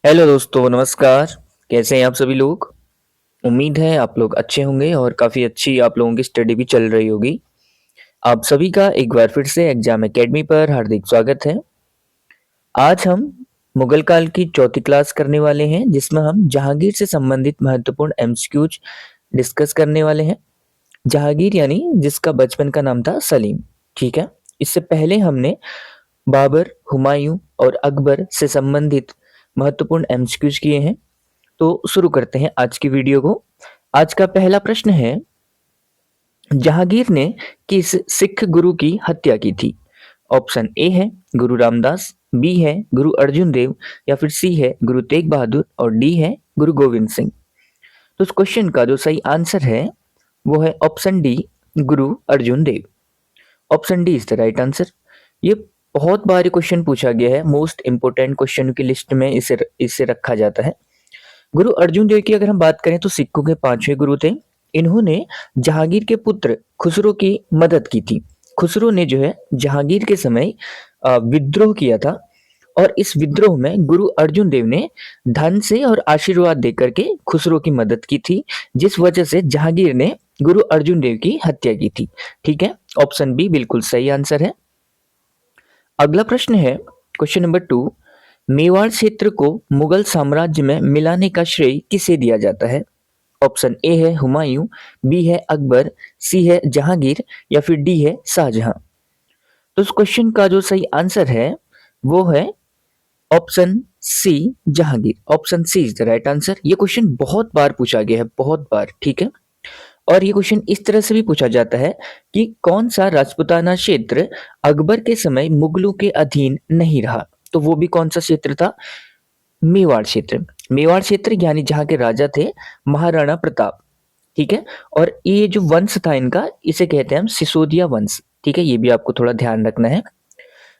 Hello दोस्तों, नमस्कार। कैसे हैं आप सभी लोग? उम्मीद है आप लोग अच्छे होंगे और काफ़ी अच्छी आप लोगों की स्टडी भी चल रही होगी। आप सभी का एक बार फिर से एग्जाम एकेडमी पर हार्दिक स्वागत है। आज हम मुगल काल की चौथी क्लास करने वाले हैं, जिसमें हम जहांगीर से संबंधित महत्वपूर्ण एमसीक्यूज डिस्कस करने वाले हैं। जहांगीर यानी जिसका बचपन का नाम था सलीम। ठीक है। इससे पहले हमने बाबर, हुमायूं और अकबर से संबंधित महत्वपूर्ण एमसीक्यूज किए हैं। तो शुरू करते हैं आज की वीडियो को। आज का पहला प्रश्न है, जहांगीर ने किस सिख गुरु की हत्या की थी? ऑप्शन ए है गुरु रामदास, बी है गुरु अर्जुन देव, या फिर सी है गुरु तेग बहादुर और डी है गुरु गोविंद सिंह। तो इस क्वेश्चन का जो सही आंसर है वो है option D, Guru Arjun Dev. Option D is the right answer. ये बहुत बार क्वेश्चन पूछा गया है, मोस्ट इंपोर्टेंट क्वेश्चन की लिस्ट में इसे रखा जाता है। गुरु अर्जुन देव की अगर हम बात करें तो सिखों के पांचवें गुरु थे। इन्होंने जहांगीर के पुत्र खुसरो की मदद की थी। खुसरो ने जो है जहांगीर के समय विद्रोह किया था, और इस विद्रोह में गुरु अर्जुन देव ने धन से और आशीर्वाद देकर के खुसरो की मदद की थी, जिस वजह से जहांगीर ने गुरु अर्जुन देव की हत्या की थी। ठीक है, ऑप्शन बी बिल्कुल सही आंसर है। अगला प्रश्न है, क्वेश्चन नंबर 2। मेवाड़ क्षेत्र को मुगल साम्राज्य में मिलाने का श्रेय किसे दिया जाता है? ऑप्शन ए है हुमायूं, बी है अकबर, सी है जहांगीर, या फिर डी है शाहजहां। तो इस क्वेश्चन का जो सही आंसर है वो है option C, Jahangir. Option C is the right answer. ये क्वेश्चन बहुत बार पूछा गया है, बहुत बार। ठीक है। और ये क्वेश्चन इस तरह से भी पूछा जाता है कि कौन सा राजपूताना क्षेत्र अकबर के समय मुगलों के अधीन नहीं रहा? तो वो भी कौन सा क्षेत्र था? मेवाड़ क्षेत्र। मेवाड़ क्षेत्र यानी जहाँ के राजा थे महाराणा प्रताप। ठीक है। और ये जो वंश था इनका, इसे कहते हैं हम सिसोदिया वंश। ठीक है, ये भी आपको थोड़ा ध्यान रखना है।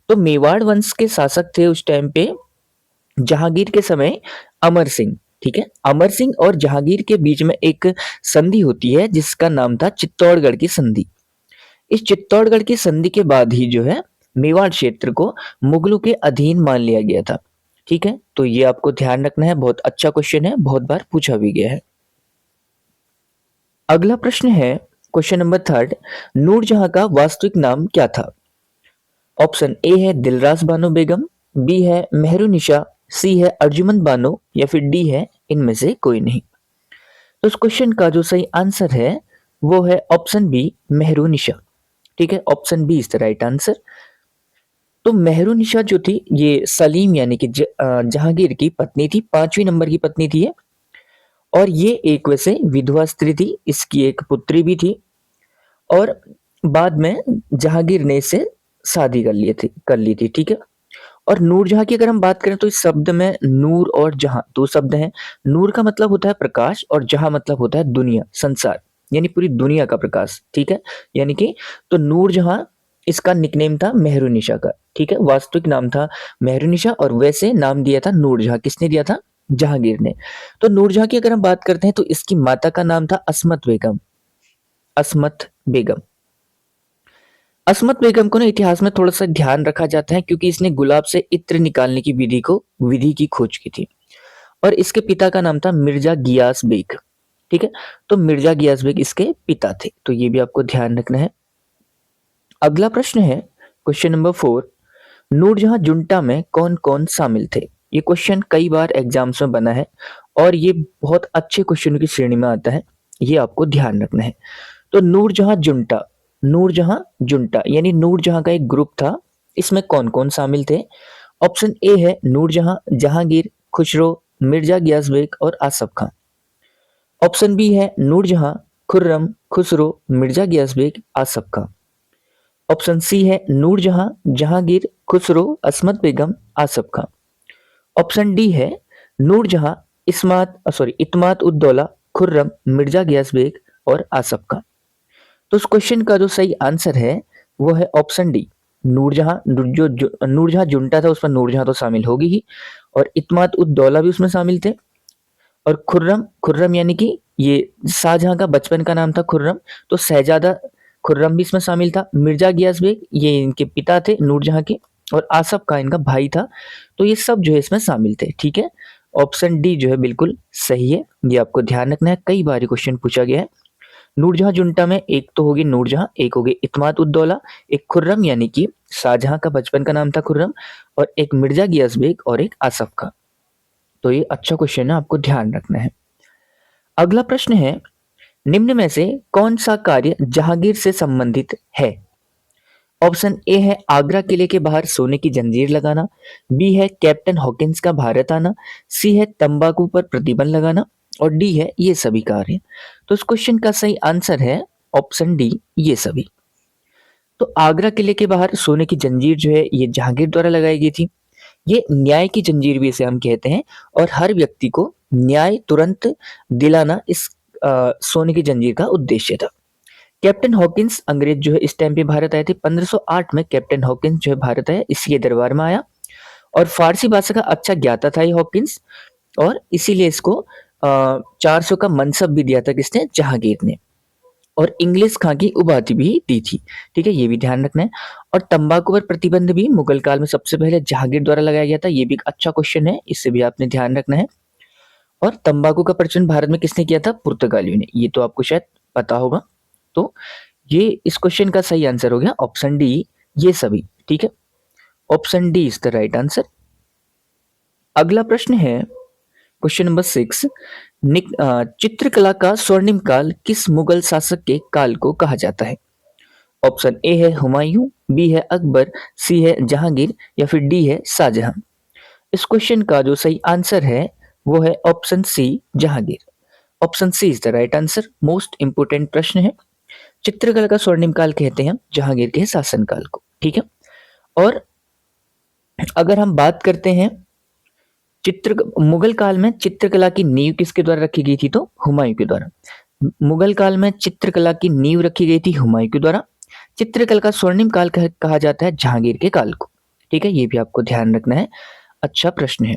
तो मेवाड़ वंश के शासक थे उस टाइम पे जहांगीर के समय अमर सिंह। ठीक है, अमर सिंह और जहांगीर के बीच में एक संधि होती है जिसका नाम था चित्तौड़गढ़ की संधि। इस चित्तौड़गढ़ की संधि के बाद ही जो है मेवाड़ क्षेत्र को मुगलों के अधीन मान लिया गया था। ठीक है, तो ये आपको ध्यान रखना है, बहुत अच्छा क्वेश्चन है, बहुत बार पूछा भी गया है। अगला प्रश्न है, क्वेश्चन नंबर 3। नूरजहां का वास्तविक नाम क्या था? ऑप्शन ए है दिलरास बानो बेगम, बी है मेहरुनिशा, सी है अर्जुमंद बानो, या फिर डी है इनमें से कोई नहीं। तो इस क्वेश्चन का जो सही आंसर है वो है ऑप्शन बी, मेहरुनिशा। ठीक है, option B is the right answer. तो मेहरुनिशा जो थी ये सलीम यानी कि जहांगीर की पत्नी थी, 5वीं नंबर की पत्नी थी ये। और ये एक वैसे विधवा स्त्री थी, इसकी एक पुत्री भी थी। और बाद में जहांगीर ने इससे शादी कर ली थी। ठीक है। और नूरजहां की अगर हम बात करें तो इस शब्द में नूर और जहां दो शब्द हैं। नूर का मतलब होता है प्रकाश, और जहां मतलब होता है दुनिया, संसार, यानी पूरी दुनिया का प्रकाश। ठीक है, यानी कि तो नूरजहां इसका निकनेम था मेहरुनिशा का। ठीक है, वास्तविक नाम था मेहरुनिशा, और वैसे नाम दिया था नूरजहां। किसने दिया था? जहांगीर ने। तो नूरजहां की अगर हम बात करते हैं तो इसकी माता का नाम था असमत बेगम। असमत बेगम। असमत बेगम को ना इतिहास में थोड़ा सा ध्यान रखा जाता है, क्योंकि इसने गुलाब से इत्र निकालने की विधि की खोज की थी। और इसके पिता का नाम था मिर्जा गियास बेग। ठीक है, तो मिर्जा गियास बेग इसके पिता थे, तो ये भी आपको ध्यान रखना है। अगला प्रश्न है, क्वेश्चन नंबर 4। नूरजहां जुंटा में कौन कौन शामिल थे? ये क्वेश्चन कई बार एग्जाम्स में बना है, और ये बहुत अच्छे क्वेश्चनों की श्रेणी में आता है, ये आपको ध्यान रखना है। तो नूरजहां जुंटा, नूरजहां जुंटा यानी नूरजहां का एक ग्रुप था। इसमें कौन कौन शामिल थे? ऑप्शन ए है नूरजहां, जहांगीर, खुसरो, मिर्जा गियास बेग और आसफ खां। ऑप्शन बी है नूरजहां, खुर्रम, खुसरो, मिर्जा गियास बेग, आसफ खां। ऑप्शन सी है नूरजहां, जहांगीर, खुसरो, असमत बेगम, आसफ खां। ऑप्शन डी है नूरजहां, इत्माद उद्दौला, खुर्रम, मिर्जा गियास बेग और आसफ खां। तो उस क्वेश्चन का जो सही आंसर है वो है ऑप्शन डी, नूरजहां। नूरजहां जुंटा था उसमें नूरजहां तो शामिल होगी ही, और इत्माद उद दौला भी उसमें शामिल थे। और खुर्रम, खुर्रम यानी कि ये शाहजहां का बचपन का नाम था खुर्रम, तो शहजादा खुर्रम भी इसमें शामिल था। मिर्जा गियास बेग ये इनके पिता थे नूरजहां के, और आसफ का इनका भाई था। तो ये सब जो है इसमें शामिल थे। ठीक है, ऑप्शन डी जो है बिल्कुल सही है। ये आपको ध्यान रखना है, कई बार क्वेश्चन पूछा गया है। नूरजहां जुंटा में एक तो होगी नूरजहां, एक होगी इत्माद उद्दौला, एक खुर्रम यानी कि शाहजहां का बचपन का नाम था खुर्रम, और एक मिर्जा गियास बेग और एक आसफ का। तो ये अच्छा क्वेश्चन है, आपको ध्यान रखना है। अगला प्रश्न है, निम्न में से कौन सा कार्य जहांगीर से संबंधित है? ऑप्शन ए है आगरा किले के बाहर सोने की जंजीर लगाना, बी है कैप्टन हॉकिंस का भारत आना, सी है तंबाकू पर प्रतिबंध लगाना, और डी है ये सभी कार्य। तो इस क्वेश्चन का सही आंसर है ऑप्शन डी, ये सभी। तो आगरा किले के बाहर सोने की जंजीर जो है ये जहांगीर द्वारा लगाई गई थी। ये न्याय की जंजीर भी इसे हम कहते हैं, और हर व्यक्ति को न्याय तुरंत दिलाना इस सोने की जंजीर का उद्देश्य था। कैप्टन हॉकिंस अंग्रेज जो है इस टाइम पे भारत आए थे। 1508 में कैप्टन हॉकिंस जो है भारत आया, इसके दरबार में आया, और फारसी भाषा का अच्छा ज्ञाता था ये हॉकिंस, और इसीलिए इसको 400 का मनसब भी दिया था किसने? जहांगीर ने, और इंग्लिश खां की उपाधि भी दी थी। ठीक है, ये भी ध्यान रखना है। और तंबाकू पर प्रतिबंध भी मुगल काल में सबसे पहले जहांगीर द्वारा लगाया गया था। ये भी एक अच्छा क्वेश्चन है, इससे भी आपने ध्यान रखना है। और तंबाकू का प्रचलन भारत में किसने किया था? पुर्तगालियों ने। ये तो आपको शायद पता होगा। तो ये इस क्वेश्चन का सही आंसर हो गया ऑप्शन डी, ये सभी। ठीक है, option D is the right answer. अगला प्रश्न है क्वेश्चन नंबर 6, चित्रकला का स्वर्णिम काल किस मुगल शासक के काल को कहा जाता है? ऑप्शन ए है हुमायूं, बी है अकबर, सी है जहांगीर, या फिर डी है शाहजहां। इस क्वेश्चन का जो सही आंसर है वो है option C, Jahangir. Option C is the right answer. Most important प्रश्न है। चित्रकला का स्वर्णिम काल कहते हैं जहांगीर के शासनकाल को। ठीक है, और अगर हम बात करते हैं मुगल काल में चित्रकला की नींव किसके द्वारा रखी गई थी? तो हुमायूं के द्वारा। मुगल काल में चित्रकला की नींव रखी गई थी हुमायूं के द्वारा। चित्रकला का स्वर्णिम काल कहा जाता है जहांगीर के काल को। ठीक है, ये भी आपको ध्यान रखना है, अच्छा प्रश्न है।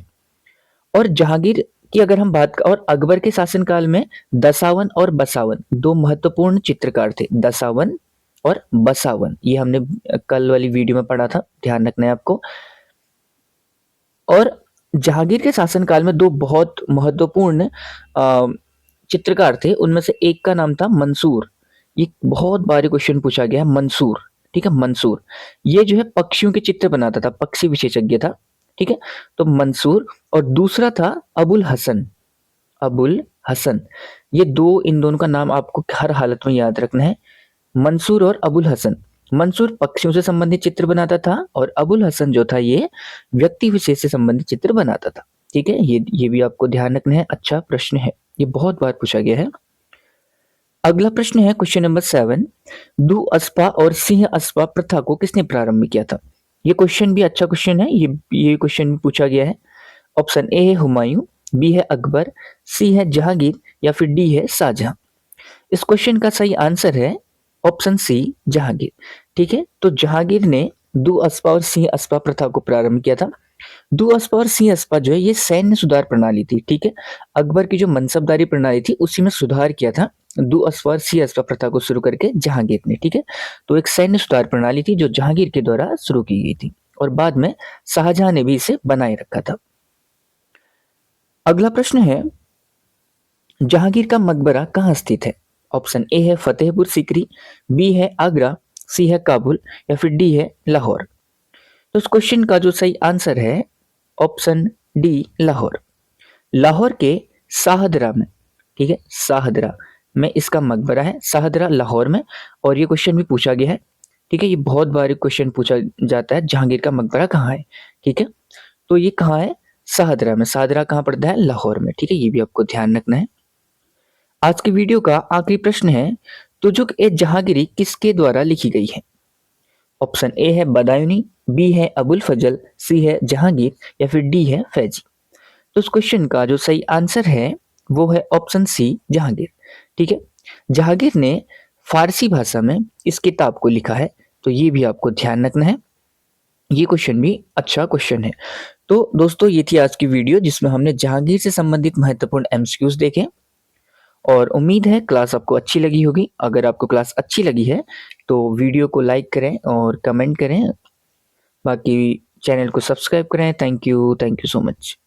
और जहांगीर की अगर हम बात और अकबर के शासनकाल में दसावन और बसावन दो महत्वपूर्ण चित्रकार थे। दसावन और बसावन, ये हमने कल वाली वीडियो में पढ़ा था, ध्यान रखना है आपको। और जहांगीर के शासनकाल में दो बहुत महत्वपूर्ण चित्रकार थे, उनमें से एक का नाम था मंसूर। ये बहुत बार क्वेश्चन पूछा गया है, मंसूर। ठीक है, मंसूर ये जो है पक्षियों के चित्र बनाता था, पक्षी विशेषज्ञ था। ठीक है, तो मंसूर। और दूसरा था अबुल हसन। अबुल हसन, ये दो, इन दोनों का नाम आपको हर हालत में याद रखना है, मंसूर और अबुल हसन। मंसूर पक्षियों से संबंधित चित्र बनाता था, और अबुल हसन जो था ये व्यक्ति विशेष से संबंधित चित्र बनाता था। ठीक है, ये भी आपको ध्यान रखना है, अच्छा प्रश्न है, ये बहुत बार पूछा गया है। अगला प्रश्न है क्वेश्चन नंबर 7, दू अस्पा और सिंह अस्पा प्रथा को किसने प्रारंभ किया था? ये क्वेश्चन भी अच्छा क्वेश्चन है, ये क्वेश्चन भी पूछा गया है। ऑप्शन ए है हुमायूं, बी है अकबर, सी है जहांगीर, या फिर डी है शाहजहां। इस क्वेश्चन का सही आंसर है ऑप्शन सी, जहांगीर। ठीक है, तो जहांगीर ने दू अस्पा और सिंह अस्पा प्रथा को प्रारंभ किया था। दू अस्पा और सिंह अस्पा जो है ये सैन्य सुधार प्रणाली थी। ठीक है, अकबर की जो मनसबदारी प्रणाली थी उसी में सुधार किया था दू अस्पा और सिंह अस्पा प्रथा को शुरू करके जहांगीर ने। ठीक है, तो एक सैन्य सुधार प्रणाली थी जो जहांगीर के द्वारा शुरू की गई थी, और बाद में शाहजहां ने भी इसे बनाए रखा था। अगला प्रश्न है, जहांगीर का मकबरा कहाँ स्थित है? ऑप्शन ए है फतेहपुर सीकरी, बी है आगरा, सी है काबुल, या फिर डी है लाहौर। तो इस क्वेश्चन का जो सही आंसर है ऑप्शन डी, लाहौर। लाहौर के शाहदरा में, ठीक है, शाहदरा में इसका मकबरा है, शाहदरा लाहौर में। और ये क्वेश्चन भी पूछा गया है। ठीक है, ये बहुत बार क्वेश्चन पूछा जाता है, जहांगीर का मकबरा कहाँ है? ठीक है, तो ये कहाँ है? शाहदरा में। शाहदरा कहाँ पड़ता है? लाहौर में। ठीक है, ये भी आपको ध्यान रखना है। आज की वीडियो का आखिरी प्रश्न है, तुजुक ए जहांगीरी किसके द्वारा लिखी गई है? ऑप्शन ए है बदायूनी, बी है अबुल फजल, सी है जहांगीर, या फिर डी है फैजी। तो इस क्वेश्चन का जो सही आंसर है वो है ऑप्शन सी, जहांगीर। ठीक है, जहांगीर ने फारसी भाषा में इस किताब को लिखा है, तो ये भी आपको ध्यान रखना है। ये क्वेश्चन भी अच्छा क्वेश्चन है। तो दोस्तों, ये थी आज की वीडियो जिसमें हमने जहांगीर से संबंधित महत्वपूर्ण एमसीक्यूज देखे, और उम्मीद है क्लास आपको अच्छी लगी होगी। अगर आपको क्लास अच्छी लगी है तो वीडियो को लाइक करें और कमेंट करें, बाकी चैनल को सब्सक्राइब करें। Thank you so much.